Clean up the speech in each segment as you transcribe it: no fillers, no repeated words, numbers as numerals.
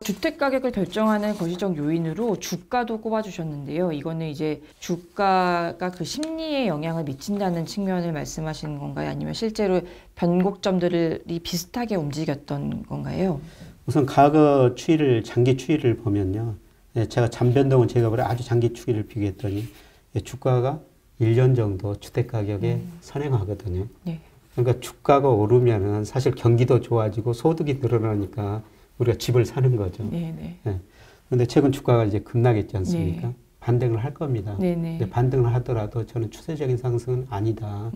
주택 가격을 결정하는 거시적 요인으로 주가도 꼽아주셨는데요. 이거는 이제 주가가 그 심리에 영향을 미친다는 측면을 말씀하시는 건가요? 아니면 실제로 변곡점들이 비슷하게 움직였던 건가요? 우선 과거 추이를, 장기 추이를 보면요. 제가 잠변동은 제가 그래 아주 장기 추이를 비교했더니 주가가 1년 정도 주택 가격에 선행하거든요. 네. 그러니까 주가가 오르면은 사실 경기도 좋아지고 소득이 늘어나니까 우리가 집을 사는 거죠. 네네. 네. 근데 최근 주가가 이제 급락했지 않습니까? 네. 반등을 할 겁니다. 네네. 근데 반등을 하더라도 저는 추세적인 상승은 아니다.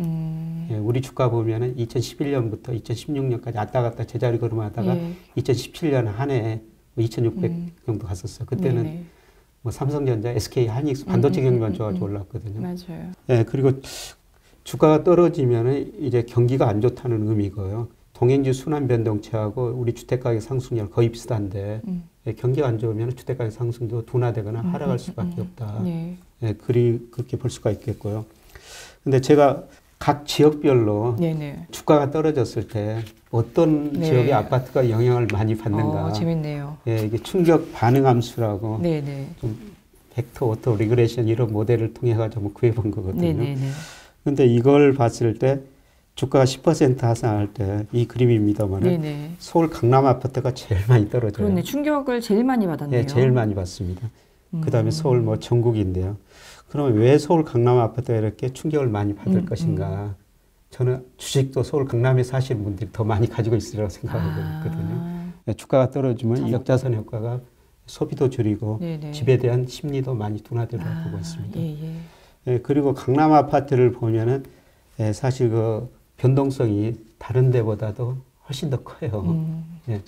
예, 우리 주가 보면은 2011년부터 2016년까지 왔다 갔다 제자리 걸음하다가 예. 2017년 한 해에 2,600 정도 갔었어요. 그때는 네네. 뭐 삼성전자, SK 하이닉스 반도체 경기만 좋아져 올랐거든요. 맞아요. 예, 그리고 주가가 떨어지면은 이제 경기가 안 좋다는 의미고요. 동행지 순환 변동치하고 우리 주택가격 상승률 거의 비슷한데 예, 경기가 안 좋으면 주택가격 상승도 둔화되거나 하락할 수밖에 없다. 네. 예, 그렇게 볼 수가 있겠고요. 근데 제가 각 지역별로 네네. 주가가 떨어졌을 때 어떤 네. 지역의 아파트가 영향을 많이 받는가. 재밌네요. 예, 이게 충격 반응 함수라고 네네. 좀 벡터 오토 리그레션 이런 모델을 통해 가지고 구해본 거거든요. 네네네. 근데 이걸 봤을 때 주가가 10% 하락할 때 이 그림입니다만 네네. 서울 강남 아파트가 제일 많이 떨어져요. 그런데 충격을 제일 많이 받았네요. 예, 제일 많이 받습니다. 그다음에 서울 뭐 전국인데요. 그러면 왜 서울 강남 아파트가 이렇게 충격을 많이 받을 것인가? 저는 주식도 서울 강남에 사시는 분들이 더 많이 가지고 있으리라고 생각하고 있거든요. 예, 주가가 떨어지면 역자선 효과가 소비도 줄이고 네네. 집에 대한 심리도 많이 둔화되리라고 보고 있습니다. 예. 예, 그리고 강남 아파트를 보면은 예, 사실 그 변동성이 다른 데보다도 훨씬 더 커요. 예.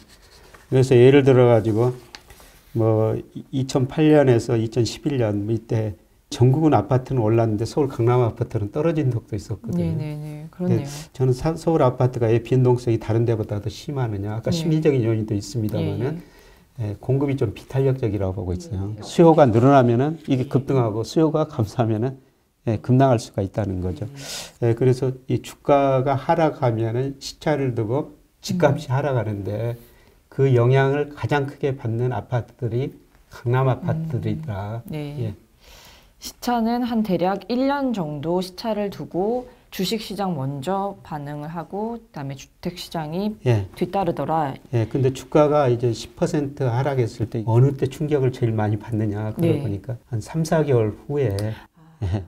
그래서 예를 들어 가지고 뭐 2008년에서 2011년 이때 전국은 아파트는 올랐는데 서울 강남 아파트는 떨어진 적도 있었거든요. 네네네. 그렇네요. 저는 서울 아파트가 왜 변동성이 다른 데보다 더 심하느냐. 아까 네. 심리적인 요인도 있습니다만은 예. 공급이 좀 비탄력적이라고 보고 있어요. 수요가 늘어나면은 이게 급등하고 수요가 감소하면은 급락할 수가 있다는 거죠. 그래서 이 주가가 하락하면은 시차를 두고 집값이 하락하는데 그 영향을 가장 크게 받는 아파트들이 강남 아파트들이다. 네. 예. 시차는 한 대략 1년 정도 시차를 두고 주식시장 먼저 반응을 하고 그다음에 주택시장이 예. 뒤따르더라. 예, 근데 주가가 이제 10% 하락했을 때 어느 때 충격을 제일 많이 받느냐 그걸 네. 보니까 한 3, 4개월 후에 예,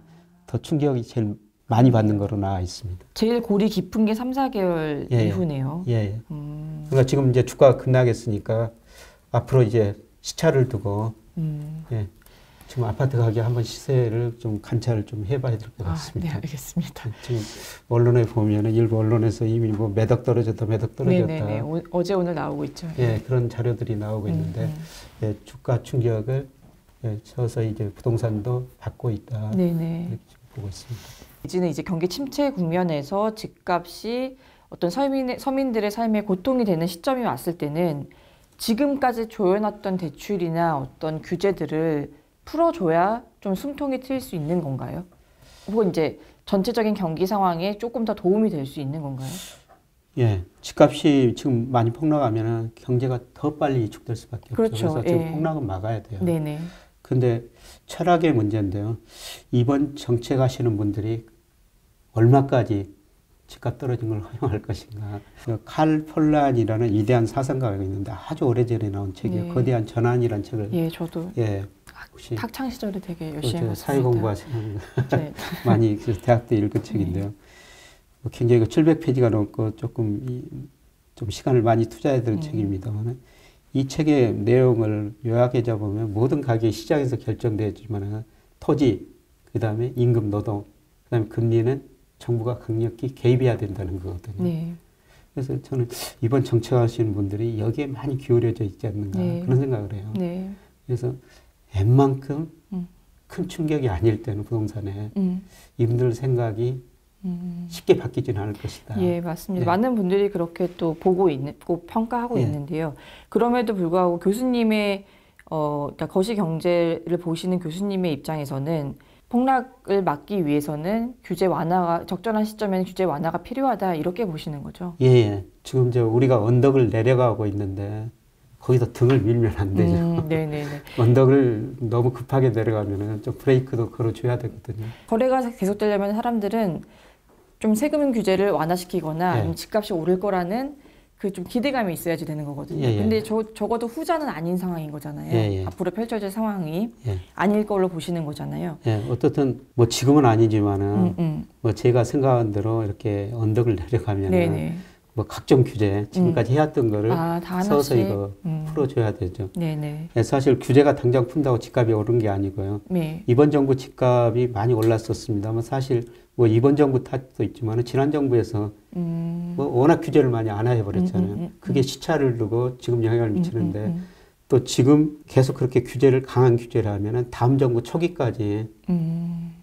더 충격이 제일 많이 받는 거로 나와 있습니다. 제일 골이 깊은 게 3, 4개월 예, 이후네요. 예. 그러니까 지금 이제 주가가 급락했으니까 앞으로 이제 시차를 두고 예, 지금 아파트 가격 한번 시세를 좀 관찰을 좀 해봐야 될 것 같습니다. 네, 알겠습니다. 지금 언론에 보면은 일부 언론에서 이미 뭐 매덕 떨어졌다, 매덕 떨어졌다. 네네네. 어제 오늘 나오고 있죠. 예, 그런 자료들이 나오고 있는데 예, 주가 충격을 서서히 이제 부동산도 받고 있다. 네네. 이렇게 보고 있습니다. 이제는 이제 경기 침체 국면에서 집값이 어떤 서민들의 삶에 고통이 되는 시점이 왔을 때는 지금까지 조여놨던 대출이나 어떤 규제들을 풀어줘야 좀 숨통이 트일 수 있는 건가요? 혹은 이제 전체적인 경기 상황에 조금 더 도움이 될 수 있는 건가요? 예, 집값이 지금 많이 폭락하면은 경제가 더 빨리 위축될 수밖에 없죠. 그렇죠. 그래서 지금 예. 폭락은 막아야 돼요. 네네. 근데 철학의 문제인데요. 이번 정책 하시는 분들이 얼마까지 집값 떨어진 걸 허용할 것인가. 칼 폴란이라는 위대한 사상가가 있는데 아주 오래전에 나온 책이에요. 네. 거대한 전환이라는 책을. 예, 저도 예. 혹시 학창 시절에 되게 열심히 저 했습니다. 사회 공부하시는 네. 많이 대학 때 읽은 책인데요. 굉장히 700페이지가 넘고 좀 시간을 많이 투자해야 되는 책입니다만 이 책의 내용을 요약해 잡으면 모든 가격이 시장에서 결정되지만 토지, 그 다음에 임금, 노동, 그 다음에 금리는 정부가 강력히 개입해야 된다는 거거든요. 네. 그래서 저는 이번 정책하시는 분들이 여기에 많이 기울여져 있지 않는가 그런 생각을 해요. 네. 그래서 웬만큼 큰 충격이 아닐 때는 부동산에 이분들 생각이 쉽게 바뀌지는 않을 것이다. 예, 맞습니다. 예. 많은 분들이 그렇게 또 보고 평가하고 예. 있는데요. 그럼에도 불구하고 교수님의 그러니까 거시경제를 보시는 교수님의 입장에서는 폭락을 막기 위해서는 규제 완화가 적절한 시점에는 규제 완화가 필요하다 이렇게 보시는 거죠. 예, 예. 지금 우리가 언덕을 내려가고 있는데 거기서 등을 밀면 안 되죠. 네네네. 언덕을 너무 급하게 내려가면은 좀 브레이크도 걸어줘야 되거든요. 거래가 계속되려면 사람들은 좀 세금 규제를 완화시키거나 예. 아니면 집값이 오를 거라는 그 좀 기대감이 있어야지 되는 거거든요. 예, 예. 근데 적어도 후자는 아닌 상황인 거잖아요. 예, 예. 앞으로 펼쳐질 상황이 예. 아닐 걸로 보시는 거잖아요. 예, 어떻든 뭐 지금은 아니지만은 뭐 제가 생각한 대로 이렇게 언덕을 내려가면은 네네. 뭐 각종 규제 지금까지 해왔던 거를 다 하나씩. 서서히 풀어줘야 되죠. 네네. 예, 사실 규제가 당장 푼다고 집값이 오른 게 아니고요. 네. 이번 정부 집값이 많이 올랐었습니다만 사실 뭐 이번 정부 탓도 있지만은 지난 정부에서 뭐 워낙 규제를 많이 안 해버렸잖아요. 그게 시차를 두고 지금 영향을 미치는데 또 지금 계속 그렇게 강한 규제를 하면은 다음 정부 초기까지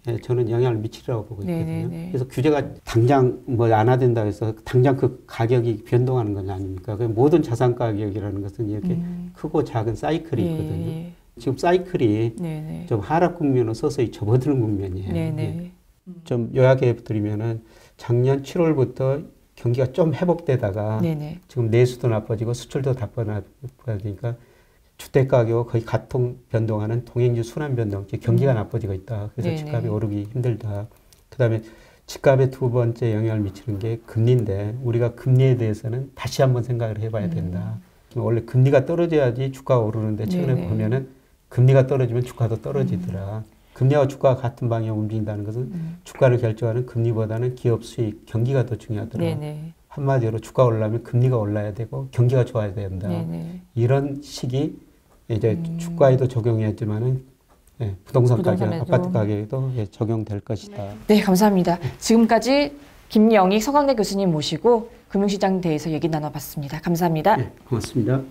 예, 저는 영향을 미치리라고 보고 있거든요. 네네네. 그래서 규제가 당장 뭐 완화된다고 해서 당장 그 가격이 변동하는 건 아닙니까? 그 모든 자산 가격이라는 것은 이렇게 크고 작은 사이클이 있거든요. 예. 지금 사이클이 네네. 좀 하락 국면으로 서서히 접어드는 국면이에요. 네네. 예. 좀 요약해 드리면은 작년 7월부터 경기가 좀 회복되다가 네네. 지금 내수도 나빠지고 수출도 나빠지니까 주택 가격과 거의 같은 변동하는 동행주 순환 변동, 즉 경기가 나빠지고 있다. 그래서 네네. 집값이 오르기 힘들다. 그다음에 집값에 두 번째 영향을 미치는 게 금리인데 우리가 금리에 대해서는 다시 한번 생각을 해봐야 된다. 원래 금리가 떨어져야지 주가가 오르는데 최근에 네네. 보면은 금리가 떨어지면 주가도 떨어지더라. 금리와 주가가 같은 방향으로 움직인다는 것은 주가를 결정하는 금리보다는 기업 수익, 경기가 더 중요하더라. 네네. 한마디로 주가 올라면 금리가 올라야 되고 경기가 좋아야 된다. 네네. 이런 식이 이제 주가에도 적용했지만은 예, 부동산 가격, 부동산에도. 아파트 가격에도 예, 적용될 것이다. 네, 감사합니다. 지금까지 김영익 서강대 교수님 모시고 금융시장에 대해서 얘기 나눠봤습니다. 감사합니다. 예, 고맙습니다.